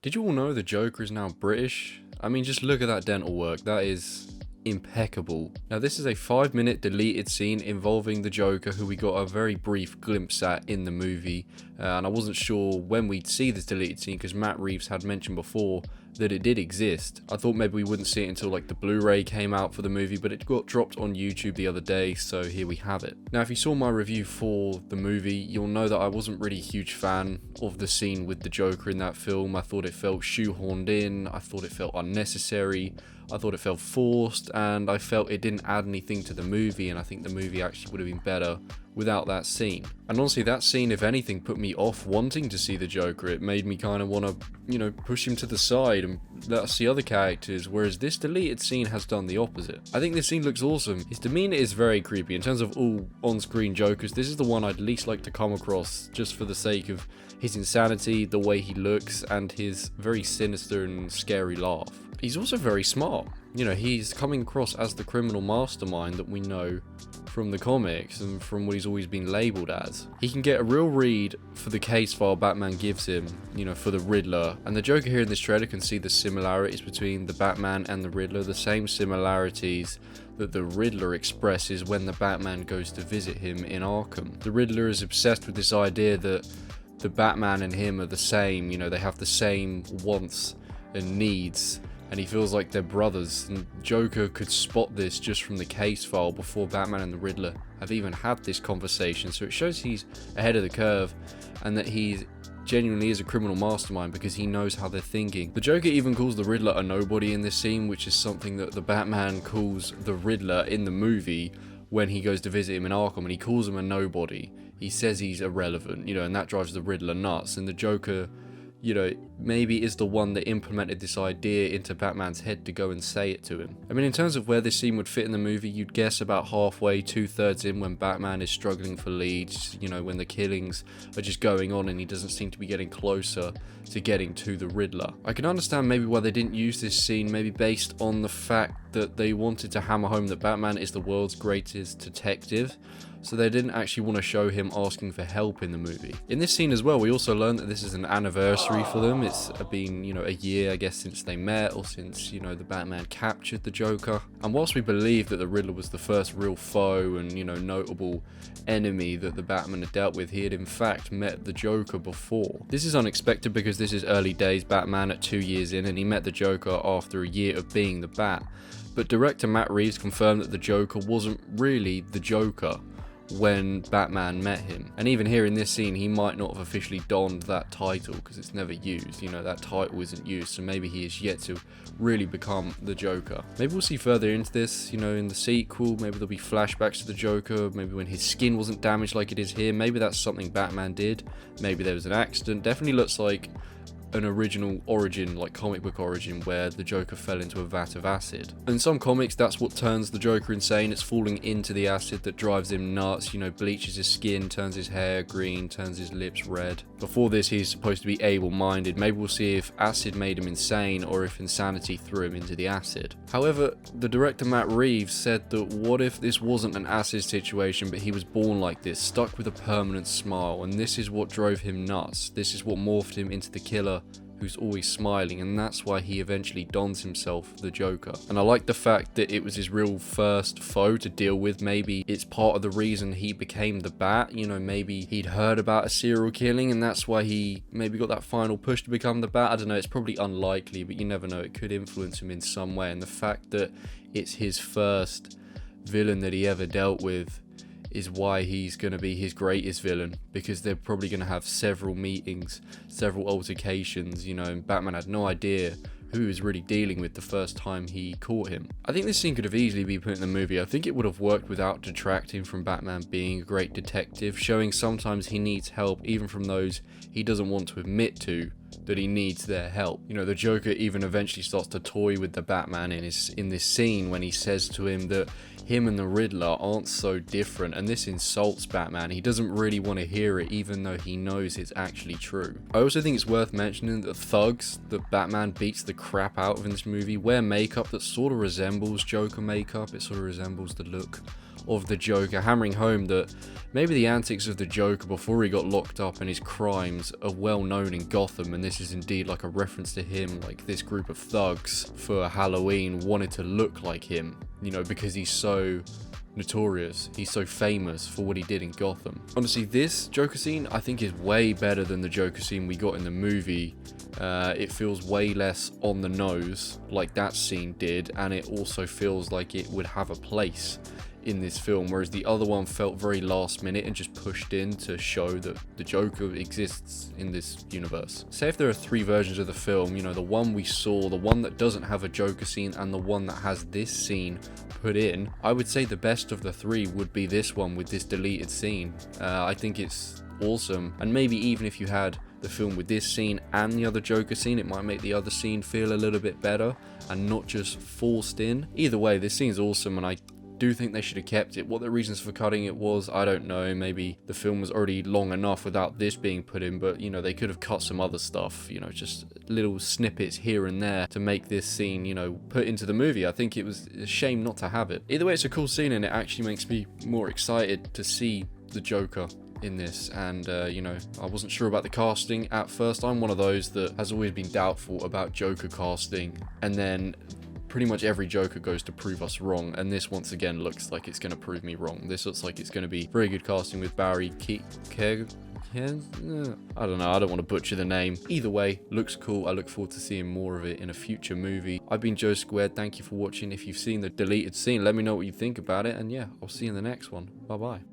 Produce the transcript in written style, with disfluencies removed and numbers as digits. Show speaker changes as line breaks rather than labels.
Did you all know the Joker is now British? I mean, just look at that dental work. That is impeccable. Now, this is a 5-minute deleted scene involving the Joker, who we got a very brief glimpse at in the movie. And I wasn't sure when we'd see this deleted scene because Matt Reeves had mentioned before that it did exist. I thought maybe we wouldn't see it until like the Blu-ray came out for the movie, but it got dropped on YouTube the other day, so here we have it. Now, if you saw my review for the movie, you'll know that I wasn't really a huge fan of the scene with the Joker in that film. I thought it felt shoehorned in, I thought it felt unnecessary, I thought it felt forced, and I felt it didn't add anything to the movie, and I think the movie actually would have been better without that scene. And honestly, that scene, if anything, put me off wanting to see the Joker. It made me kind of want to, push him to the side and let us see other characters, whereas this deleted scene has done the opposite. I think this scene looks awesome. His demeanor is very creepy. In terms of all on-screen Jokers, this is the one I'd least like to come across, just for the sake of his insanity, the way he looks, and his very sinister and scary laugh. He's also very smart. He's coming across as the criminal mastermind that we know from the comics and from what he's always been labelled as. He can get a real read for the case file Batman gives him, for the Riddler. And the Joker here in this trailer can see the similarities between the Batman and the Riddler, the same similarities that the Riddler expresses when the Batman goes to visit him in Arkham. The Riddler is obsessed with this idea that the Batman and him are the same, they have the same wants and needs, and he feels like they're brothers. And Joker could spot this just from the case file before Batman and the Riddler have even had this conversation, so it shows he's ahead of the curve and that he genuinely is a criminal mastermind because he knows how they're thinking. The Joker even calls the Riddler a nobody in this scene, which is something that the Batman calls the Riddler in the movie when he goes to visit him in Arkham, and he calls him a nobody. He says he's irrelevant, and that drives the Riddler nuts. And the Joker, maybe is the one that implemented this idea into Batman's head to go and say it to him. I mean, in terms of where this scene would fit in the movie, you'd guess about halfway, 2/3 in, when Batman is struggling for leads, when the killings are just going on and he doesn't seem to be getting closer to getting to the Riddler. I can understand maybe why they didn't use this scene, maybe based on the fact that they wanted to hammer home that Batman is the world's greatest detective, so they didn't actually want to show him asking for help in the movie. In this scene as well, we also learned that this is an anniversary for them. It's been, a year, I guess, since they met, or since, the Batman captured the Joker. And whilst we believe that the Riddler was the first real foe and, notable enemy that the Batman had dealt with, he had in fact met the Joker before. This is unexpected because this is early days Batman at 2 years in, and he met the Joker after a year of being the Bat. But director Matt Reeves confirmed that the Joker wasn't really the Joker when Batman met him. And even here in this scene, he might not have officially donned that title because it's never used. That title isn't used, so maybe he is yet to really become the Joker. Maybe we'll see further into this, in the sequel. Maybe there'll be flashbacks to the Joker, maybe when his skin wasn't damaged like it is here. Maybe that's something Batman did. Maybe there was an accident. Definitely looks like an original origin, like comic book origin, where the Joker fell into a vat of acid. In some comics, that's what turns the Joker insane. It's falling into the acid that drives him nuts, bleaches his skin, turns his hair green, turns his lips red. Before this, he's supposed to be able-minded. Maybe we'll see if acid made him insane or if insanity threw him into the acid. However, the director Matt Reeves said that what if this wasn't an acid situation, but he was born like this, stuck with a permanent smile, and this is what drove him nuts. This is what morphed him into the killer who's always smiling, and that's why he eventually dons himself the Joker. And I like the fact that it was his real first foe to deal with. Maybe it's part of the reason he became the Bat. Maybe he'd heard about a serial killing and that's why he maybe got that final push to become the Bat. I don't know, it's probably unlikely, but you never know, it could influence him in some way. And the fact that it's his first villain that he ever dealt with is why he's going to be his greatest villain, because they're probably going to have several meetings, several altercations, and Batman had no idea who he was really dealing with the first time he caught him. I think this scene could have easily been put in the movie. I think it would have worked without detracting from Batman being a great detective, showing sometimes he needs help even from those he doesn't want to admit to that he needs their help. The Joker even eventually starts to toy with the Batman in this scene when he says to him that him and the Riddler aren't so different, and this insults Batman. He doesn't really want to hear it, even though he knows it's actually true. I also think it's worth mentioning that thugs that Batman beats the crap out of in this movie wear makeup that sort of resembles Joker makeup. It sort of resembles the look of the Joker, hammering home that maybe the antics of the Joker before he got locked up and his crimes are well known in Gotham, and this is indeed like a reference to him, like this group of thugs for Halloween wanted to look like him, you know, because he's so notorious, he's so famous for what he did in Gotham. Honestly, this Joker scene I think is way better than the Joker scene we got in the movie. It feels way less on the nose like that scene did, and it also feels like it would have a place in this film, whereas the other one felt very last minute and just pushed in to show that the Joker exists in this universe. Say if there are 3 versions of the film, you know, the one we saw, the one that doesn't have a Joker scene, and the one that has this scene put in, I would say the best of the 3 would be this one with this deleted scene. I think it's awesome, and maybe even if you had the film with this scene and the other Joker scene, it might make the other scene feel a little bit better and not just forced in. Either way, this scene's awesome, and I do think they should have kept it. What the reasons for cutting it was, I don't know. Maybe the film was already long enough without this being put in, but you know, they could have cut some other stuff, you know, just little snippets here and there to make this scene, you know, put into the movie. I think it was a shame not to have it. Either way, it's a cool scene, and it actually makes me more excited to see the Joker in this. And you know, I wasn't sure about the casting at first. I'm one of those that has always been doubtful about Joker casting, and then pretty much every Joker goes to prove us wrong, and this once again looks like it's going to prove me wrong. This looks like it's going to be very good casting with Barry Keoghan. I don't know, I don't want to butcher the name. Either way, looks cool. I look forward to seeing more of it in a future movie. I've been Joe Squared. Thank you for watching. If you've seen the deleted scene, let me know what you think about it, and yeah, I'll see you in the next one. Bye bye.